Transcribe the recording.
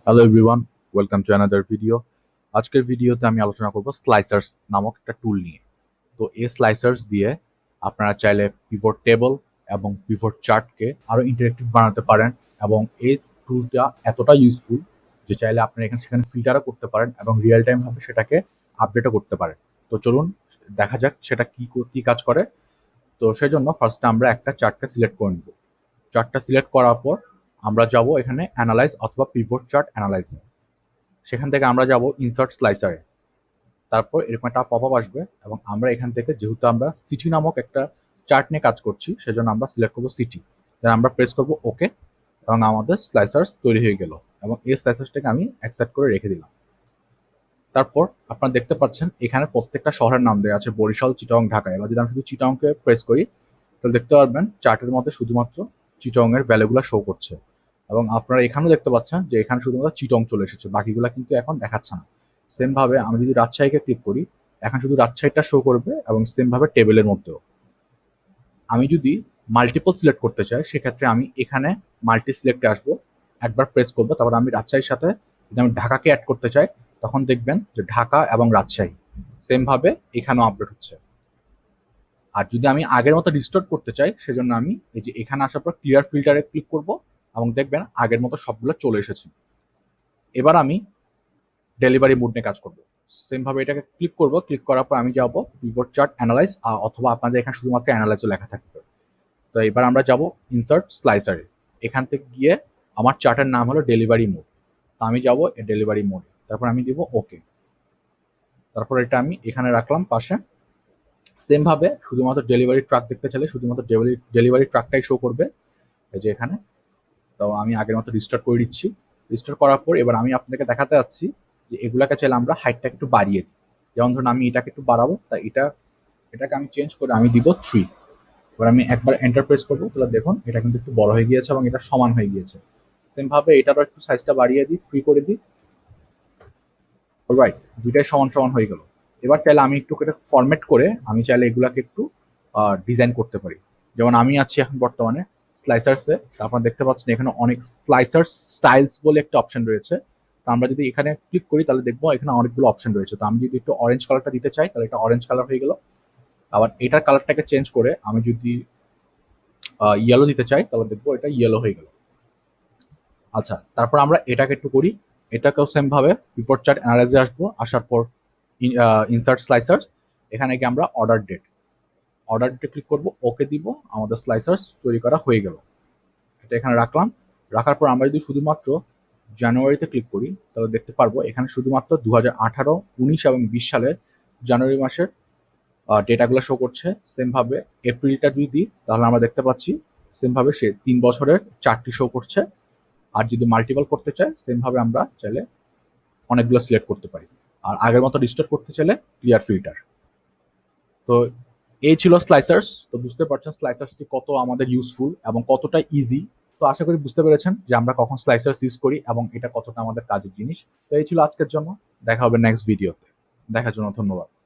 Hello everyone, welcome to another video. আজকের ভিডিওতে আমি আলোচনা করব স্লাইসার্স নামক একটা টুল নিয়ে। তো এই স্লাইসার্স দিয়ে আপনারা চাইলে পিভট টেবল এবং পিভট চার্টকে আরো ইন্টারেক্টিভ বানাতে পারেন, এবং এই টুলটা এতটা ইউজফুল যে চাইলে আপনারা এখানে সেখানে ফিল্টারও করতে পারেন এবং রিয়েল টাইম ভাবে সেটাকে আপডেটও করতে পারেন। তো চলুন দেখা যাক সেটা কি কাজ করে। তো সেই জন্য ফার্স্টে আমরা একটা চার্টকে সিলেক্ট করে নেব। চার্টটা সিলেক্ট করার পর আমরা যাব এখানে অ্যানালাইজ অথবা পিভট চার্ট অ্যানালাইজ। সেখান থেকে আমরা যাব ইনসার্ট স্লাইসারে। তারপর এরকম একটা পপ আপ আসবে এবং আমরা এখান থেকে, যেহেতু আমরা সিটি নামক একটা চার্ট নিয়ে কাজ করছি, সেজন্য আমরা সিলেক্ট করবো সিটি। দেন আমরা প্রেস করবো ওকে, এবং আমাদের স্লাইসার্স তৈরি হয়ে গেল এবং এই স্লাইসার্সটাকে আমি অ্যাকসেপ্ট করে রেখে দিলাম। তারপর আপনারা দেখতে পাচ্ছেন এখানে প্রত্যেকটা শহরের নাম দেওয়া আছে, বরিশাল, চিটাগং, ঢাকা। এবার যদি আমি শুধু চিটাগংকে প্রেস করি তাহলে দেখতে পারবেন চার্টের মধ্যে শুধুমাত্র চিটাগং এর ভ্যালুগুলো শো করছে, এবং আপনারা এখানেও দেখতে পাচ্ছেন যে এখানে শুধুমাত্র চিটং চলে এসেছে, বাকিগুলা কিন্তু এখন দেখাচ্ছে না। সেম ভাবে আমি যদি রাজশাহীকে ক্লিক করি, এখন শুধু রাজশাহীটা শো করবে, এবং সেম ভাবে টেবিলের মধ্যেও। আমি যদি মাল্টিপল সিলেক্ট করতে চাই সেক্ষেত্রে আমি এখানে মাল্টি সিলেক্টে আসবো, একবার প্রেস করবো, তারপর আমি রাজশাহীর সাথে যদি আমি ঢাকাকে অ্যাড করতে চাই তখন দেখবেন যে ঢাকা এবং রাজশাহী সেম ভাবে এখানেও আপডেট হচ্ছে। আর যদি আমি আগের মতো রিস্টোর করতে চাই সেজন্য আমি এই যে এখানে আসার পর ক্লিয়ার ফিল্টারে ক্লিক করব, এবং দেখবেন আগের মতো সবগুলো চলে এসেছে। এবার আমি ডেলিভারি মোড নিয়ে কাজ করব। সেম ভাবে এটাকে ক্লিক করব, ক্লিক করার পর আমি যাব পিভট চার্ট অ্যানালাইজ, অথবা আপনাদের এখানে শুধুমাত্র অ্যানালাইজও লেখা থাকবে। তো এবার আমরা যাব ইনসার্ট স্লাইসারে। এখান থেকে গিয়ে আমার চার্টের নাম হলো ডেলিভারি মোড, তো আমি যাব ডেলিভারি মোডে, তারপর আমি দিব ওকে। তারপর এটা আমি এখানে রাখলাম পাশে। সেম ভাবে শুধুমাত্র ডেলিভারি ট্রাক দেখতে চাইলে শুধুমাত্র ডেলিভারি ট্রাকটাই শো করবে, এই যে এখানে। তো আমি আগের মতো রিস্টার্ট করে দিচ্ছি। রিস্টার্ট করার পর এবার আমি আপনাদেরকে দেখাতে যাচ্ছি যে এগুলাকে চাইলে আমরা হাইটটা একটু বাড়িয়ে দিই। যেমন ধরুন আমি এটাকে একটু বাড়াবো, তাই এটাকে আমি চেঞ্জ করে আমি দিব 3। এবার আমি একবার এন্টার প্রেস করবো, তাহলে দেখুন এটা কিন্তু একটু বড় হয়ে গিয়েছে এবং এটা সমান হয়ে গিয়েছে। সেম ভাবে এটারও একটু সাইজটা বাড়িয়ে দিই, 3 করে দিই। অলরাইট, দুইটাই সমান সমান হয়ে গেল। এবার চাইলে আমি একটু এটা ফরম্যাট করে আমি চাইলে এগুলাকে একটু ডিজাইন করতে পারি। যেমন আমি আছি এখন বর্তমানে স্লাইসার্সে, আপনারা দেখতে পাচ্ছেন এখানে অনেক স্লাইসার্স স্টাইলস বলে একটা অপশন রয়েছে। তো আমরা যদি এখানে ক্লিক করি তাহলে দেখবো এখানে অনেকগুলো অপশন রয়েছে। তো আমি যদি একটু অরেঞ্জ কালারটা দিতে চাই তাহলে এটা অরেঞ্জ কালার হয়ে গেল। আবার এটার কালারটাকে চেঞ্জ করে আমি যদি ইয়েলো দিতে চাই তাহলে দেখবো এটা ইয়েলো হয়ে গেল। আচ্ছা, তারপর আমরা এটাকে একটু করি। এটাকেও সেম ভাবে রিপোর্ট চার্ট অ্যানালাইজে আসবো, আসার পর ইনসার্ট স্লাইসার, এখানে গিয়ে আমরা অর্ডার ডেটে ক্লিক করব, ওকে দিব, আমাদের স্লাইসার্স তৈরি করা হয়ে গেল। এটা এখানে রাখলাম। রাখার পর আমরা যদি শুধুমাত্র জানুয়ারিতে ক্লিক করি তাহলে দেখতে পারবো এখানে শুধুমাত্র 2018, 19 এবং 20 সালের জানুয়ারি মাসের ডেটাগুলো শো করছে। সেম ভাবে এপ্রিলটা যদি দিই তাহলে আমরা দেখতে পাচ্ছি সেম ভাবে সে 3 বছরের চার্টটি শো করছে। আর যদি মাল্টিপল করতে চাই সেম ভাবে আমরা চাইলে অনেকগুলো সিলেক্ট করতে পারি। আর আগের মতো রিস্টোর করতে চাইলে ক্লিয়ার ফিল্টার। তো এই ছিল স্লাইসার্স। তো বুঝতে পারছেন স্লাইসার্সটি কত আমাদের ইউজফুল এবং কতটা ইজি। তো আশা করি বুঝতে পেরেছেন যে আমরা কখন স্লাইসার্স ইউজ করি এবং এটা কতটা আমাদের কাজের জিনিস। তো এই ছিল আজকের জন্য। দেখা হবে নেক্সট ভিডিওতে। দেখার জন্য ধন্যবাদ।